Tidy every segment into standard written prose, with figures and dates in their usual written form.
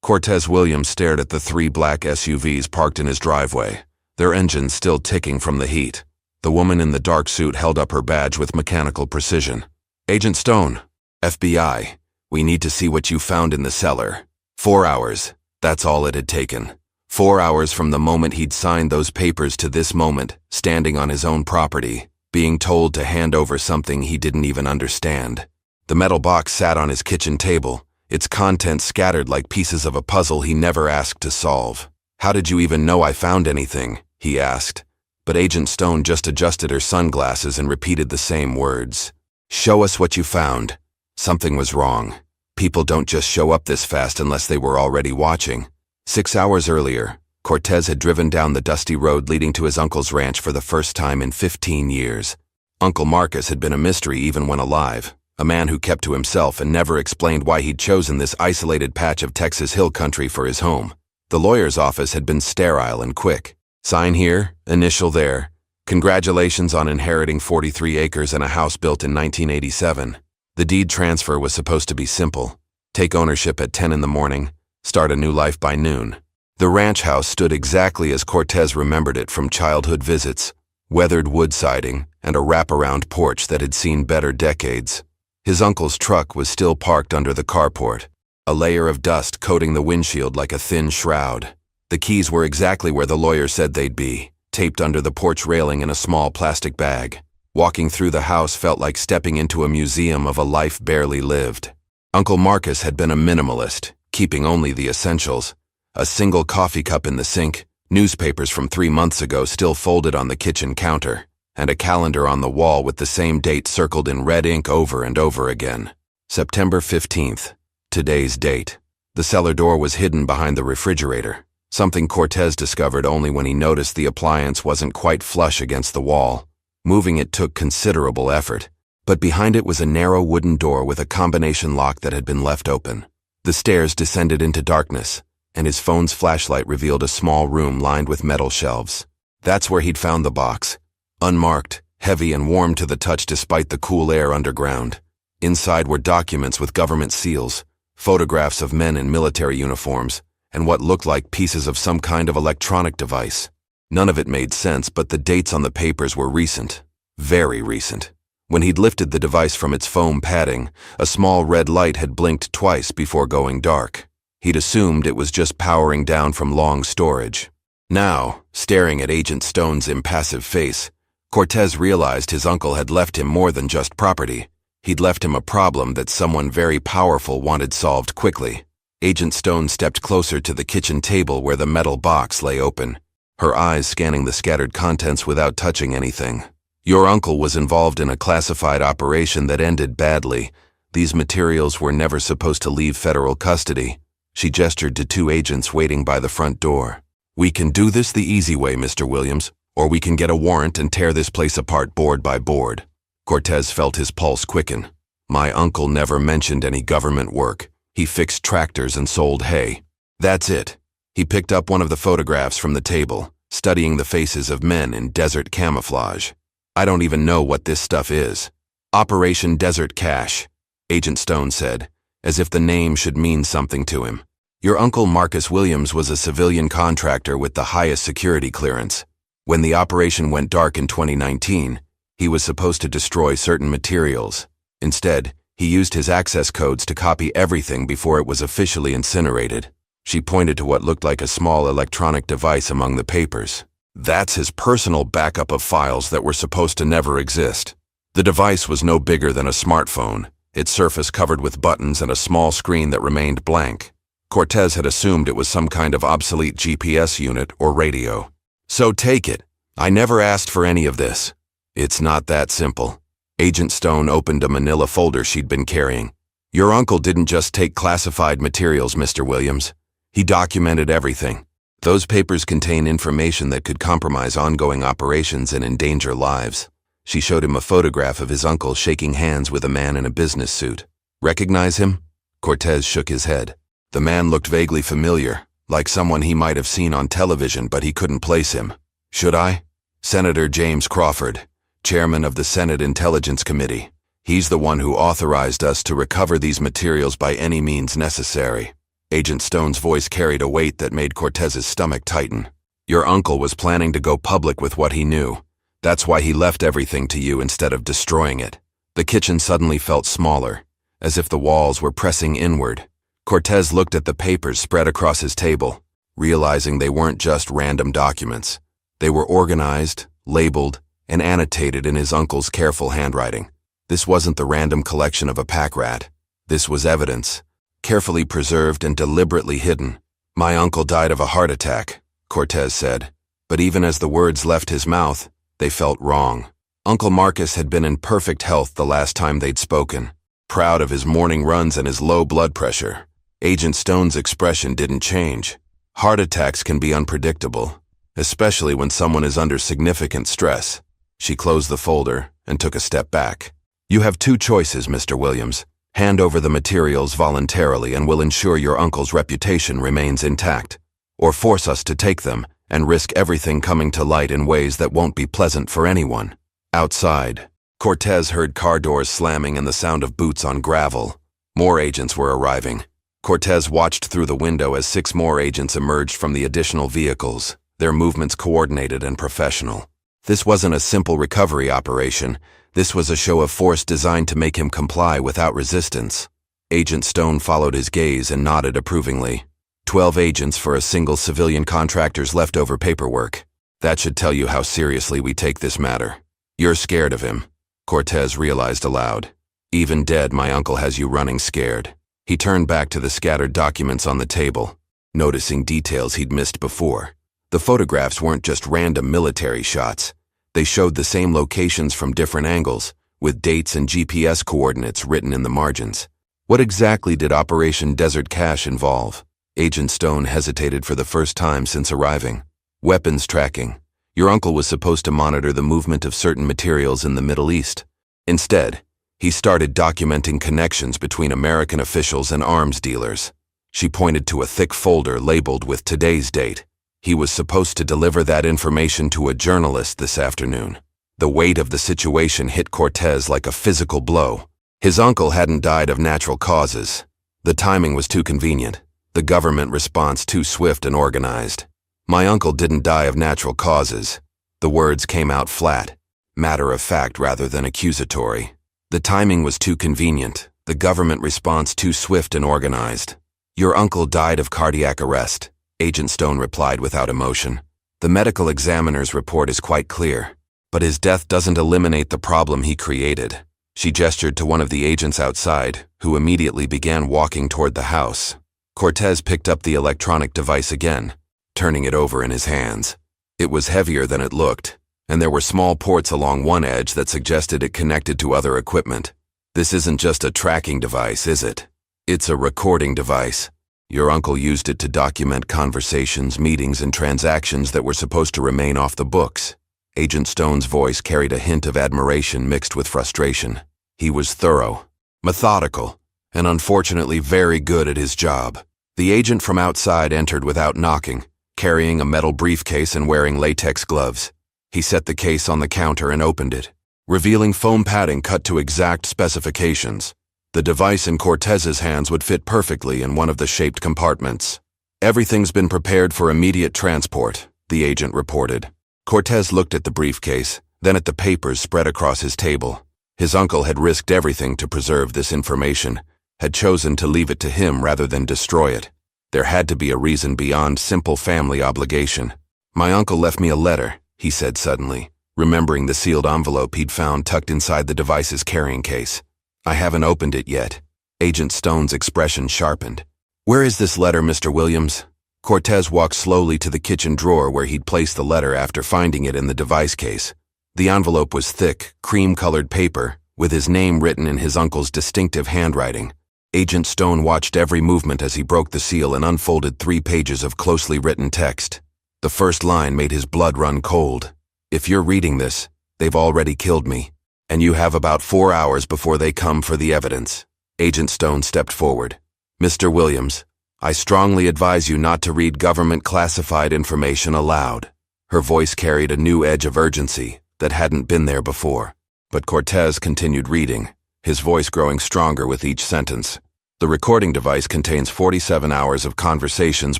Cortez Williams stared at the 3 black SUVs parked in his driveway, their engines still ticking from the heat. The woman in the dark suit held up her badge with mechanical precision. "Agent Stone, FBI, we need to see what you found in the cellar." 4 hours, that's all it had taken. 4 hours from the moment he'd signed those papers to this moment, standing on his own property, being told to hand over something he didn't even understand. The metal box sat on his kitchen table, its contents scattered like pieces of a puzzle he never asked to solve. "How did you even know I found anything?" he asked. But Agent Stone just adjusted her sunglasses and repeated the same words. "Show us what you found." Something was wrong. People don't just show up this fast unless they were already watching. 6 hours earlier, Cortez had driven down the dusty road leading to his uncle's ranch for the first time in 15 years. Uncle Marcus had been a mystery even when alive, a man who kept to himself and never explained why he'd chosen this isolated patch of Texas hill country for his home. The lawyer's office had been sterile and quick. Sign here, initial there. Congratulations on inheriting 43 acres and a house built in 1987. The deed transfer was supposed to be simple. Take ownership at 10 in the morning, start a new life by noon. The ranch house stood exactly as Cortez remembered it from childhood visits, weathered wood siding and a wraparound porch that had seen better decades. His uncle's truck was still parked under the carport, a layer of dust coating the windshield like a thin shroud. The keys were exactly where the lawyer said they'd be, taped under the porch railing in a small plastic bag. Walking through the house felt like stepping into a museum of a life barely lived. Uncle Marcus had been a minimalist, keeping only the essentials. A single coffee cup in the sink, newspapers from 3 months ago still folded on the kitchen counter, and a calendar on the wall with the same date circled in red ink over and over again. September 15th, today's date. The cellar door was hidden behind the refrigerator, something Cortez discovered only when he noticed the appliance wasn't quite flush against the wall. Moving it took considerable effort, but behind it was a narrow wooden door with a combination lock that had been left open. The stairs descended into darkness, and his phone's flashlight revealed a small room lined with metal shelves. That's where he'd found the box. Unmarked, heavy and warm to the touch despite the cool air underground. Inside were documents with government seals, photographs of men in military uniforms, and what looked like pieces of some kind of electronic device. None of it made sense, but the dates on the papers were recent. Very recent. When he'd lifted the device from its foam padding, a small red light had blinked twice before going dark. He'd assumed it was just powering down from long storage. Now, staring at Agent Stone's impassive face, Cortez realized his uncle had left him more than just property. He'd left him a problem that someone very powerful wanted solved quickly. Agent Stone stepped closer to the kitchen table where the metal box lay open, her eyes scanning the scattered contents without touching anything. "Your uncle was involved in a classified operation that ended badly. These materials were never supposed to leave federal custody." She gestured to 2 agents waiting by the front door. "We can do this the easy way, Mr. Williams, or we can get a warrant and tear this place apart board by board." Cortez felt his pulse quicken. "My uncle never mentioned any government work. He fixed tractors and sold hay. That's it." He picked up one of the photographs from the table, studying the faces of men in desert camouflage. "I don't even know what this stuff is." "Operation Desert Cash," Agent Stone said, as if the name should mean something to him. "Your uncle Marcus Williams was a civilian contractor with the highest security clearance. When the operation went dark in 2019, he was supposed to destroy certain materials. Instead, he used his access codes to copy everything before it was officially incinerated." She pointed to what looked like a small electronic device among the papers. "That's his personal backup of files that were supposed to never exist." The device was no bigger than a smartphone, its surface covered with buttons and a small screen that remained blank. Cortez had assumed it was some kind of obsolete GPS unit or radio. "So take it. I never asked for any of this." "It's not that simple." Agent Stone opened a manila folder she'd been carrying. "Your uncle didn't just take classified materials, Mr. Williams. He documented everything. Those papers contain information that could compromise ongoing operations and endanger lives." She showed him a photograph of his uncle shaking hands with a man in a business suit. "Recognize him?" Cortez shook his head. The man looked vaguely familiar, like someone he might have seen on television, but he couldn't place him. "Should I?" "Senator James Crawford, chairman of the Senate Intelligence Committee. He's the one who authorized us to recover these materials by any means necessary." Agent Stone's voice carried a weight that made Cortez's stomach tighten. Your uncle was planning to go public with what he knew. That's why he left everything to you instead of destroying it. The kitchen suddenly felt smaller, as if the walls were pressing inward. Cortez looked at the papers spread across his table, realizing they weren't just random documents. They were organized, labeled, and annotated in his uncle's careful handwriting. This wasn't the random collection of a pack rat. This was evidence, carefully preserved and deliberately hidden. My uncle died of a heart attack, Cortez said, but even as the words left his mouth, they felt wrong. Uncle Marcus had been in perfect health the last time they'd spoken, proud of his morning runs and his low blood pressure. Agent Stone's expression didn't change. Heart attacks can be unpredictable, especially when someone is under significant stress. She closed the folder and took a step back. You have two choices, Mr. Williams. Hand over the materials voluntarily and we'll ensure your uncle's reputation remains intact. Or force us to take them and risk everything coming to light in ways that won't be pleasant for anyone. Outside, Cortez heard car doors slamming and the sound of boots on gravel. More agents were arriving. Cortez watched through the window as 6 more agents emerged from the additional vehicles, their movements coordinated and professional. This wasn't a simple recovery operation. This was a show of force designed to make him comply without resistance. Agent Stone followed his gaze and nodded approvingly. 12 agents for a single civilian contractor's leftover paperwork. That should tell you how seriously we take this matter. You're scared of him, Cortez realized aloud. Even dead, my uncle has you running scared. He turned back to the scattered documents on the table, noticing details he'd missed before. The photographs weren't just random military shots. They showed the same locations from different angles, with dates and GPS coordinates written in the margins. What exactly did Operation Desert Cash involve? Agent Stone hesitated for the first time since arriving. Weapons tracking. Your uncle was supposed to monitor the movement of certain materials in the Middle East. Instead, he started documenting connections between American officials and arms dealers. She pointed to a thick folder labeled with today's date. He was supposed to deliver that information to a journalist this afternoon. The weight of the situation hit Cortez like a physical blow. His uncle hadn't died of natural causes. The timing was too convenient. The government response too swift and organized. My uncle didn't die of natural causes. The words came out flat, matter of fact rather than accusatory. The timing was too convenient. The government response too swift and organized. Your uncle died of cardiac arrest, Agent Stone replied without emotion. The medical examiner's report is quite clear, but his death doesn't eliminate the problem he created. She gestured to one of the agents outside, who immediately began walking toward the house. Cortez picked up the electronic device again, turning it over in his hands. It was heavier than it looked, and there were small ports along one edge that suggested it connected to other equipment. This isn't just a tracking device, is it? It's a recording device. Your uncle used it to document conversations, meetings, and transactions that were supposed to remain off the books. Agent Stone's voice carried a hint of admiration mixed with frustration. He was thorough, methodical, and unfortunately very good at his job. The agent from outside entered without knocking, carrying a metal briefcase and wearing latex gloves. He set the case on the counter and opened it, revealing foam padding cut to exact specifications. The device in Cortez's hands would fit perfectly in one of the shaped compartments. Everything's been prepared for immediate transport, the agent reported. Cortez looked at the briefcase, then at the papers spread across his table. His uncle had risked everything to preserve this information, had chosen to leave it to him rather than destroy it. There had to be a reason beyond simple family obligation. My uncle left me a letter, he said suddenly, remembering the sealed envelope he'd found tucked inside the device's carrying case. I haven't opened it yet. Agent Stone's expression sharpened. Where is this letter, Mr. Williams? Cortez walked slowly to the kitchen drawer where he'd placed the letter after finding it in the device case. The envelope was thick, cream-colored paper, with his name written in his uncle's distinctive handwriting. Agent Stone watched every movement as he broke the seal and unfolded 3 pages of closely written text. The first line made his blood run cold. If you're reading this, they've already killed me, and you have about 4 hours before they come for the evidence. Agent Stone stepped forward. Mr. Williams, I strongly advise you not to read government classified information aloud. Her voice carried a new edge of urgency that hadn't been there before. But Cortez continued reading, his voice growing stronger with each sentence. The recording device contains 47 hours of conversations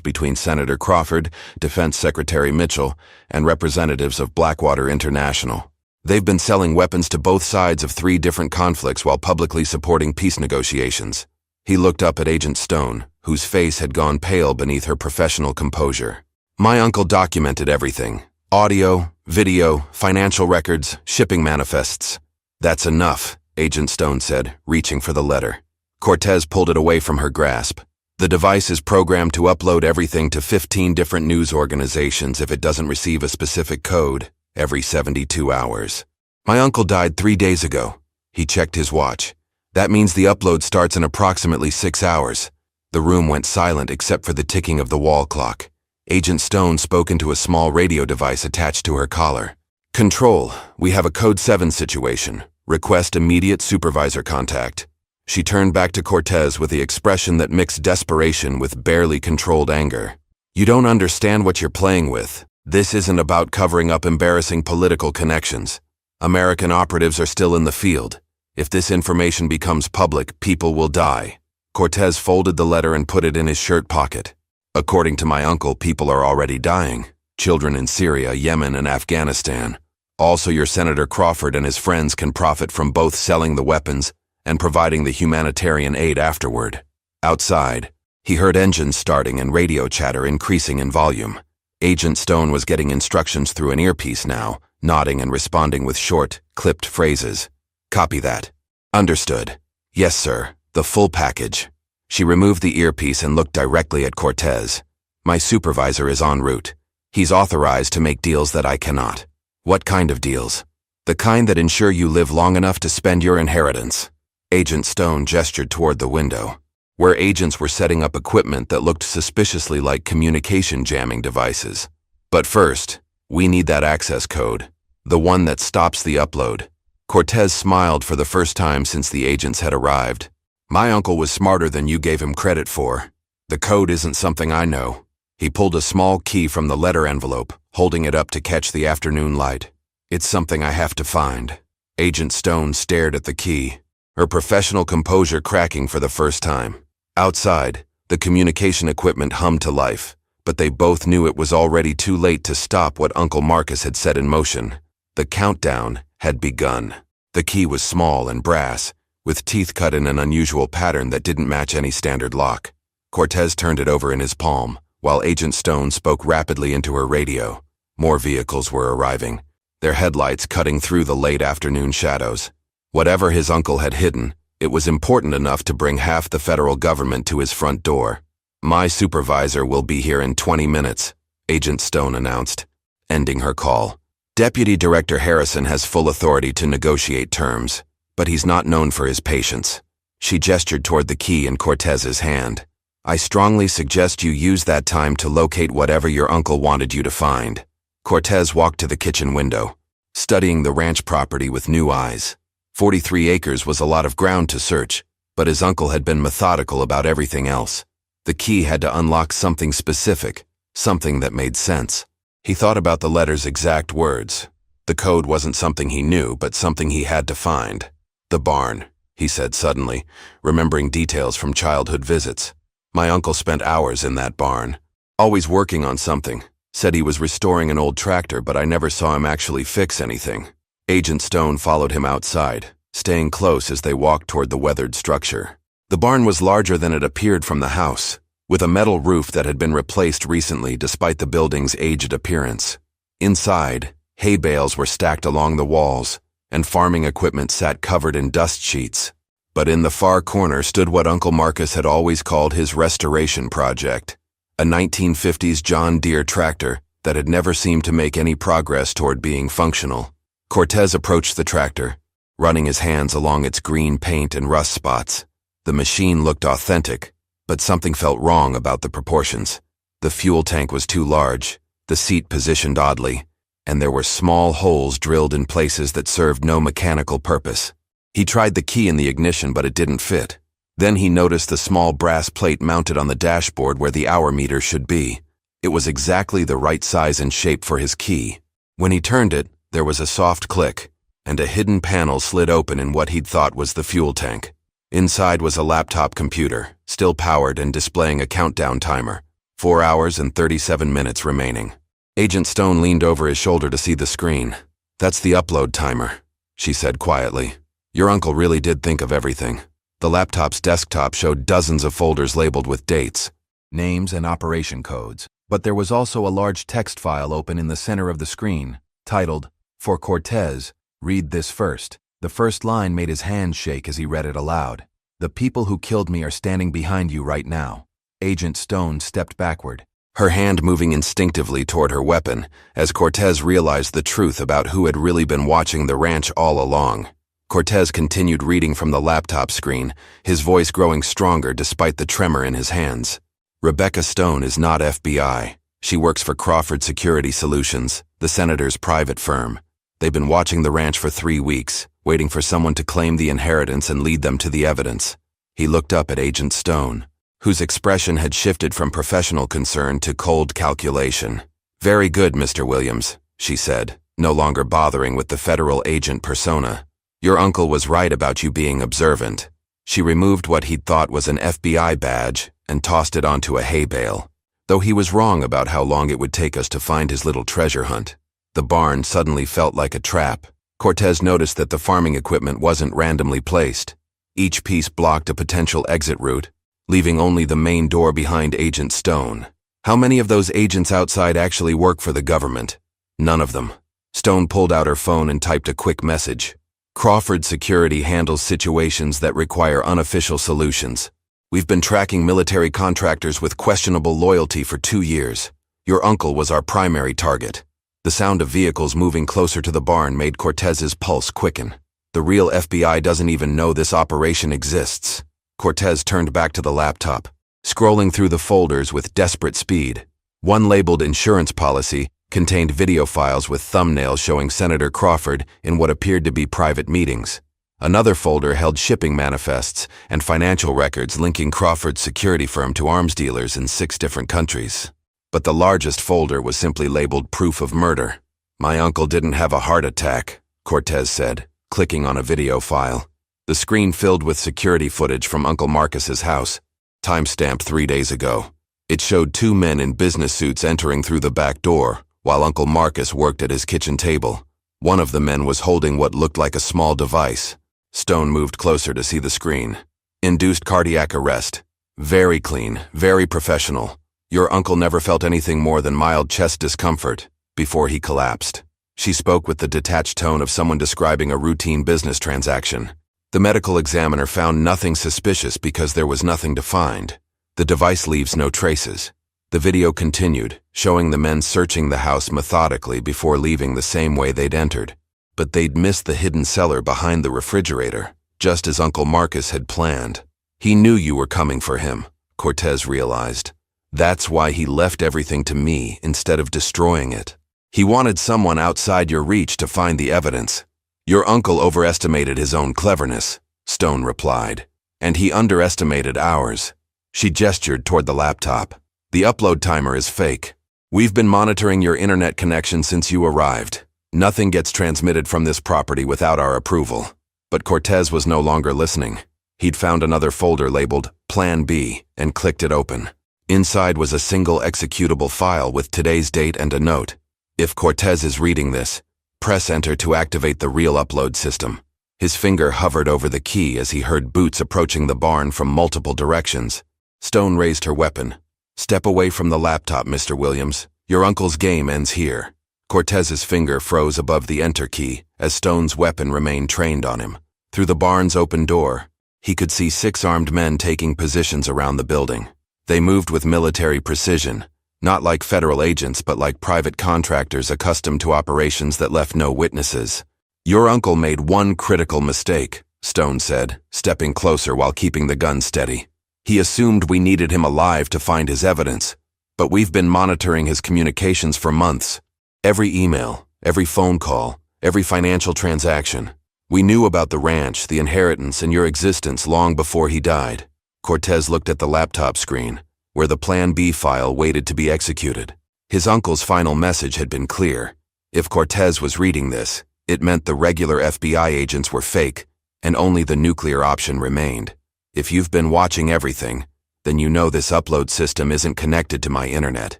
between Senator Crawford, Defense Secretary Mitchell, and representatives of Blackwater International. They've been selling weapons to both sides of 3 different conflicts while publicly supporting peace negotiations. He looked up at Agent Stone, whose face had gone pale beneath her professional composure. My uncle documented everything. Audio, video, financial records, shipping manifests. That's enough, Agent Stone said, reaching for the letter. Cortez pulled it away from her grasp. The device is programmed to upload everything to 15 different news organizations if it doesn't receive a specific code every 72 hours. My uncle died 3 days ago. He checked his watch. That means the upload starts in approximately 6 hours. The room went silent except for the ticking of the wall clock. Agent Stone spoke into a small radio device attached to her collar. Control, we have a Code 7 situation. Request immediate supervisor contact. She turned back to Cortez with the expression that mixed desperation with barely controlled anger. You don't understand what you're playing with. This isn't about covering up embarrassing political connections. American operatives are still in the field. If this information becomes public, people will die. Cortez folded the letter and put it in his shirt pocket. According to my uncle, people are already dying. Children in Syria, Yemen, and Afghanistan. Also, your Senator Crawford and his friends can profit from both selling the weapons and providing the humanitarian aid afterward. Outside, he heard engines starting and radio chatter increasing in volume. Agent Stone was getting instructions through an earpiece now, nodding and responding with short, clipped phrases. Copy that. Understood. Yes, sir. The full package. She removed the earpiece and looked directly at Cortez. My supervisor is en route. He's authorized to make deals that I cannot. What kind of deals? The kind that ensure you live long enough to spend your inheritance. Agent Stone gestured toward the window, where agents were setting up equipment that looked suspiciously like communication jamming devices. But first, we need that access code, the one that stops the upload. Cortez smiled for the first time since the agents had arrived. My uncle was smarter than you gave him credit for. The code isn't something I know. He pulled a small key from the letter envelope, holding it up to catch the afternoon light. It's something I have to find. Agent Stone stared at the key, her professional composure cracking for the first time. Outside, the communication equipment hummed to life, but they both knew it was already too late to stop what Uncle Marcus had set in motion. The countdown had begun. The key was small and brass, with teeth cut in an unusual pattern that didn't match any standard lock. Cortez turned it over in his palm, while Agent Stone spoke rapidly into her radio. More vehicles were arriving, their headlights cutting through the late afternoon shadows. Whatever his uncle had hidden, it was important enough to bring half the federal government to his front door. My supervisor will be here in 20 minutes, Agent Stone announced, ending her call. Deputy Director Harrison has full authority to negotiate terms, but he's not known for his patience. She gestured toward the key in Cortez's hand. I strongly suggest you use that time to locate whatever your uncle wanted you to find. Cortez walked to the kitchen window, studying the ranch property with new eyes. 43 acres was a lot of ground to search, but his uncle had been methodical about everything else. The key had to unlock something specific, something that made sense. He thought about the letter's exact words. The code wasn't something he knew, but something he had to find. The barn, he said suddenly, remembering details from childhood visits. My uncle spent hours in that barn, always working on something. Said he was restoring an old tractor, but I never saw him actually fix anything. Agent Stone followed him outside, staying close as they walked toward the weathered structure. The barn was larger than it appeared from the house, with a metal roof that had been replaced recently despite the building's aged appearance. Inside, hay bales were stacked along the walls, and farming equipment sat covered in dust sheets. But in the far corner stood what Uncle Marcus had always called his restoration project, a 1950s John Deere tractor that had never seemed to make any progress toward being functional. Cortez approached the tractor, running his hands along its green paint and rust spots. The machine looked authentic, but something felt wrong about the proportions. The fuel tank was too large, the seat positioned oddly, and there were small holes drilled in places that served no mechanical purpose. He tried the key in the ignition, but it didn't fit. Then he noticed the small brass plate mounted on the dashboard where the hour meter should be. It was exactly the right size and shape for his key. When he turned it, there was a soft click, and a hidden panel slid open in what he'd thought was the fuel tank. Inside was a laptop computer, still powered and displaying a countdown timer. 4 hours and 37 minutes remaining. Agent Stone leaned over his shoulder to see the screen. "That's the upload timer," she said quietly. "Your uncle really did think of everything." The laptop's desktop showed dozens of folders labeled with dates, names, and operation codes. But there was also a large text file open in the center of the screen, titled, "For Cortez, read this first." The first line made his hands shake as he read it aloud. "The people who killed me are standing behind you right now." Agent Stone stepped backward, her hand moving instinctively toward her weapon, as Cortez realized the truth about who had really been watching the ranch all along. Cortez continued reading from the laptop screen, his voice growing stronger despite the tremor in his hands. "Rebecca Stone is not FBI. She works for Crawford Security Solutions, the senator's private firm. They've been watching the ranch for 3 weeks, waiting for someone to claim the inheritance and lead them to the evidence." He looked up at Agent Stone, whose expression had shifted from professional concern to cold calculation. "Very good, Mr. Williams," she said, no longer bothering with the federal agent persona. "Your uncle was right about you being observant." She removed what he'd thought was an FBI badge and tossed it onto a hay bale. Though he was wrong about how long it would take us to find his little treasure hunt. The barn suddenly felt like a trap. Cortez noticed that the farming equipment wasn't randomly placed. Each piece blocked a potential exit route, leaving only the main door behind Agent Stone. How many of those agents outside actually work for the government? None of them. Stone pulled out her phone and typed a quick message. "Crawford Security handles situations that require unofficial solutions. We've been tracking military contractors with questionable loyalty for 2 years. Your uncle was our primary target." The sound of vehicles moving closer to the barn made Cortez's pulse quicken. The real FBI doesn't even know this operation exists. Cortez turned back to the laptop, scrolling through the folders with desperate speed. One labeled insurance policy contained video files with thumbnails showing Senator Crawford in what appeared to be private meetings. Another folder held shipping manifests and financial records linking Crawford's security firm to arms dealers in 6 different countries. But the largest folder was simply labeled proof of murder. "My uncle didn't have a heart attack," Cortez said, clicking on a video file. The screen filled with security footage from Uncle Marcus's house, timestamped 3 days ago. It showed 2 men in business suits entering through the back door, while Uncle Marcus worked at his kitchen table. One of the men was holding what looked like a small device. Stone moved closer to see the screen. "Induced cardiac arrest. Very clean, very professional. Your uncle never felt anything more than mild chest discomfort before he collapsed." She spoke with the detached tone of someone describing a routine business transaction. "The medical examiner found nothing suspicious because there was nothing to find. The device leaves no traces." The video continued, showing the men searching the house methodically before leaving the same way they'd entered. But they'd missed the hidden cellar behind the refrigerator, just as Uncle Marcus had planned. "He knew you were coming for him," Cortez realized. "That's why he left everything to me instead of destroying it. He wanted someone outside your reach to find the evidence." "Your uncle overestimated his own cleverness," Stone replied, "and he underestimated ours." She gestured toward the laptop. "The upload timer is fake. We've been monitoring your internet connection since you arrived. Nothing gets transmitted from this property without our approval." But Cortez was no longer listening. He'd found another folder labeled Plan B and clicked it open. Inside was a single executable file with today's date and a note. "If Cortez is reading this, press enter to activate the real upload system." His finger hovered over the key as he heard boots approaching the barn from multiple directions. Stone raised her weapon. "Step away from the laptop, Mr. Williams. Your uncle's game ends here." Cortez's finger froze above the enter key as Stone's weapon remained trained on him. Through the barn's open door, he could see 6 armed men taking positions around the building. They moved with military precision, not like federal agents but like private contractors accustomed to operations that left no witnesses. "Your uncle made one critical mistake," Stone said, stepping closer while keeping the gun steady. "He assumed we needed him alive to find his evidence, but we've been monitoring his communications for months. Every email, every phone call, every financial transaction. We knew about the ranch, the inheritance, and your existence long before he died." Cortez looked at the laptop screen, where the Plan B file waited to be executed. His uncle's final message had been clear. If Cortez was reading this, it meant the regular FBI agents were fake, and only the nuclear option remained. If you've been watching everything, then you know this upload system isn't connected to my internet.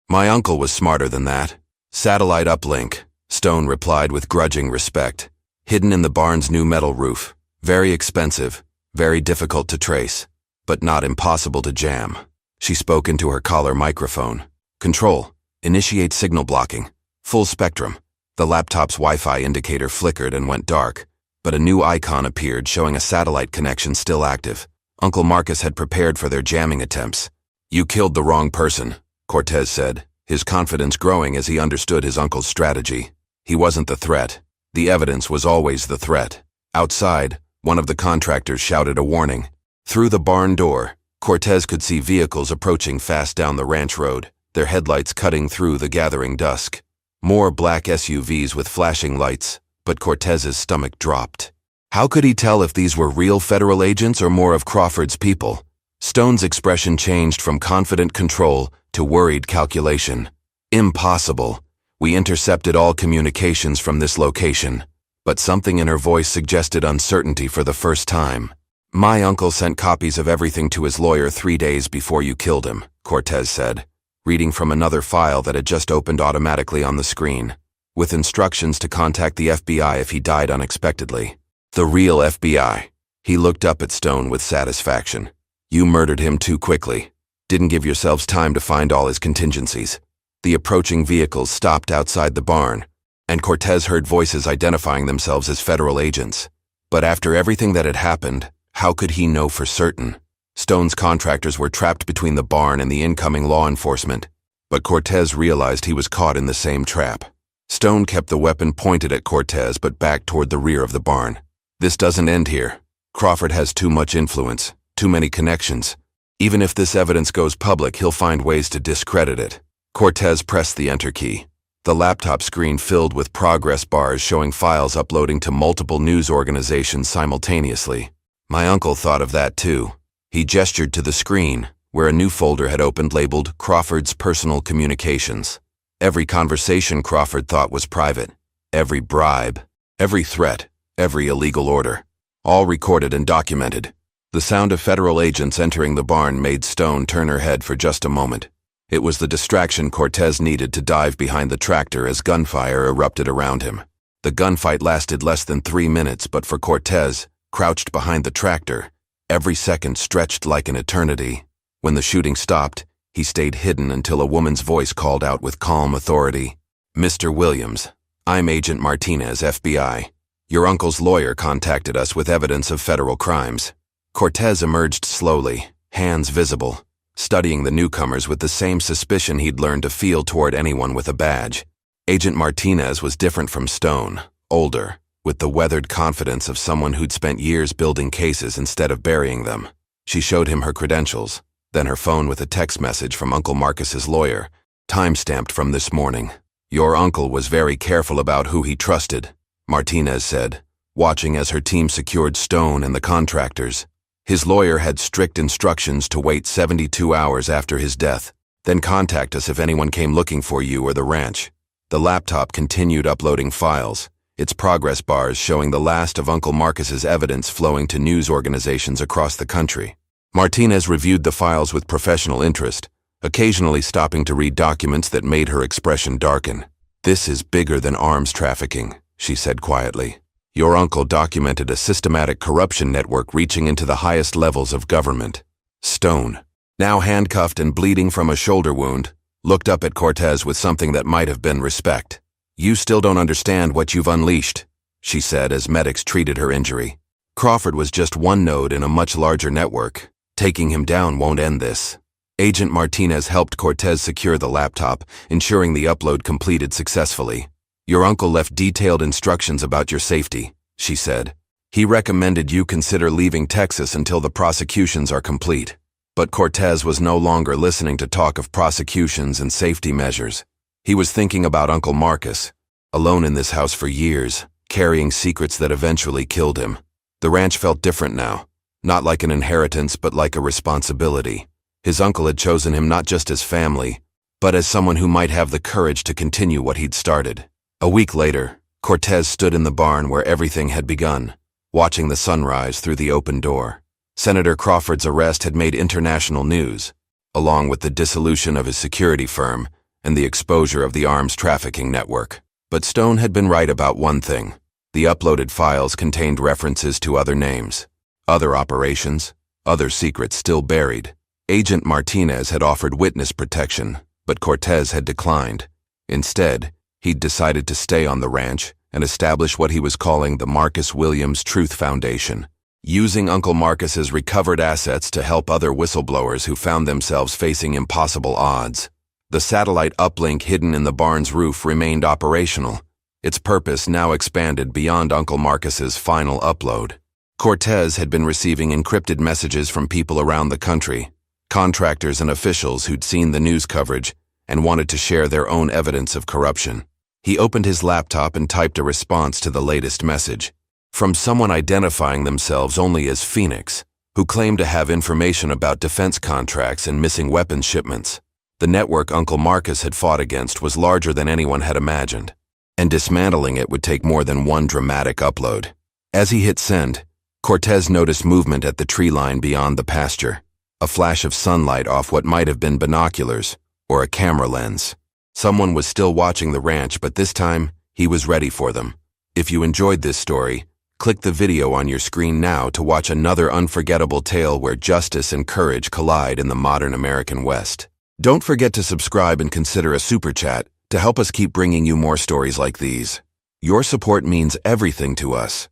My uncle was smarter than that. Satellite uplink, Stone replied with grudging respect. Hidden in the barn's new metal roof. Very expensive, very difficult to trace, but not impossible to jam. She spoke into her collar microphone. Control, initiate signal blocking. Full spectrum. The laptop's Wi-Fi indicator flickered and went dark, but a new icon appeared showing a satellite connection still active. Uncle Marcus had prepared for their jamming attempts. You killed the wrong person, Cortez said, his confidence growing as he understood his uncle's strategy. He wasn't the threat. The evidence was always the threat. Outside, one of the contractors shouted a warning. Through the barn door, Cortez could see vehicles approaching fast down the ranch road, their headlights cutting through the gathering dusk. More black SUVs with flashing lights, but Cortez's stomach dropped. How could he tell if these were real federal agents or more of Crawford's people? Stone's expression changed from confident control to worried calculation. Impossible. We intercepted all communications from this location, but something in her voice suggested uncertainty for the first time. My uncle sent copies of everything to his lawyer 3 days before you killed him, Cortez said, reading from another file that had just opened automatically on the screen, with instructions to contact the FBI if he died unexpectedly. The real FBI. He looked up at Stone with satisfaction. You murdered him too quickly. Didn't give yourselves time to find all his contingencies. The approaching vehicles stopped outside the barn, and Cortez heard voices identifying themselves as federal agents. But after everything that had happened, how could he know for certain? Stone's contractors were trapped between the barn and the incoming law enforcement, but Cortez realized he was caught in the same trap. Stone kept the weapon pointed at Cortez but backed toward the rear of the barn. This doesn't end here. Crawford has too much influence, too many connections. Even if this evidence goes public, he'll find ways to discredit it. Cortez pressed the enter key. The laptop screen filled with progress bars showing files uploading to multiple news organizations simultaneously. My uncle thought of that too. He gestured to the screen, where a new folder had opened labeled Crawford's Personal Communications. Every conversation Crawford thought was private. Every bribe. Every threat. Every illegal order. All recorded and documented. The sound of federal agents entering the barn made Stone turn her head for just a moment. It was the distraction Cortez needed to dive behind the tractor as gunfire erupted around him. The gunfight lasted less than 3 minutes, but for Cortez, crouched behind the tractor, every second stretched like an eternity. When the shooting stopped, he stayed hidden until a woman's voice called out with calm authority. Mr. Williams, I'm Agent Martinez, FBI. Your uncle's lawyer contacted us with evidence of federal crimes. Cortez emerged slowly, hands visible, studying the newcomers with the same suspicion he'd learned to feel toward anyone with a badge. Agent Martinez was different from Stone, older, with the weathered confidence of someone who'd spent years building cases instead of burying them. She showed him her credentials, then her phone with a text message from Uncle Marcus's lawyer, time-stamped from this morning. Your uncle was very careful about who he trusted, Martinez said, watching as her team secured Stone and the contractors. His lawyer had strict instructions to wait 72 hours after his death, then contact us if anyone came looking for you or the ranch. The laptop continued uploading files, its progress bars showing the last of Uncle Marcus's evidence flowing to news organizations across the country. Martinez reviewed the files with professional interest, occasionally stopping to read documents that made her expression darken. This is bigger than arms trafficking, she said quietly. Your uncle documented a systematic corruption network reaching into the highest levels of government. Stone, now handcuffed and bleeding from a shoulder wound, looked up at Cortez with something that might have been respect. You still don't understand what you've unleashed, she said as medics treated her injury. Crawford was just one node in a much larger network. Taking him down won't end this. Agent Martinez helped Cortez secure the laptop, ensuring the upload completed successfully. Your uncle left detailed instructions about your safety, she said. He recommended you consider leaving Texas until the prosecutions are complete. But Cortez was no longer listening to talk of prosecutions and safety measures. He was thinking about Uncle Marcus, alone in this house for years, carrying secrets that eventually killed him. The ranch felt different now, not like an inheritance but like a responsibility. His uncle had chosen him not just as family, but as someone who might have the courage to continue what he'd started. A week later, Cortez stood in the barn where everything had begun, watching the sunrise through the open door. Senator Crawford's arrest had made international news, along with the dissolution of his security firm and the exposure of the arms trafficking network. But Stone had been right about one thing. The uploaded files contained references to other names, other operations, other secrets still buried. Agent Martinez had offered witness protection, but Cortez had declined. Instead, he'd decided to stay on the ranch and establish what he was calling the Marcus Williams Truth Foundation, using Uncle Marcus's recovered assets to help other whistleblowers who found themselves facing impossible odds. The satellite uplink hidden in the barn's roof remained operational, its purpose now expanded beyond Uncle Marcus's final upload. Cortez had been receiving encrypted messages from people around the country, contractors and officials who'd seen the news coverage and wanted to share their own evidence of corruption. He opened his laptop and typed a response to the latest message, from someone identifying themselves only as Phoenix, who claimed to have information about defense contracts and missing weapons shipments. The network Uncle Marcus had fought against was larger than anyone had imagined, and dismantling it would take more than one dramatic upload. As he hit send, Cortez noticed movement at the tree line beyond the pasture, a flash of sunlight off what might have been binoculars or a camera lens. Someone was still watching the ranch, but this time, he was ready for them. If you enjoyed this story, click the video on your screen now to watch another unforgettable tale where justice and courage collide in the modern American West. Don't forget to subscribe and consider a super chat to help us keep bringing you more stories like these. Your support means everything to us.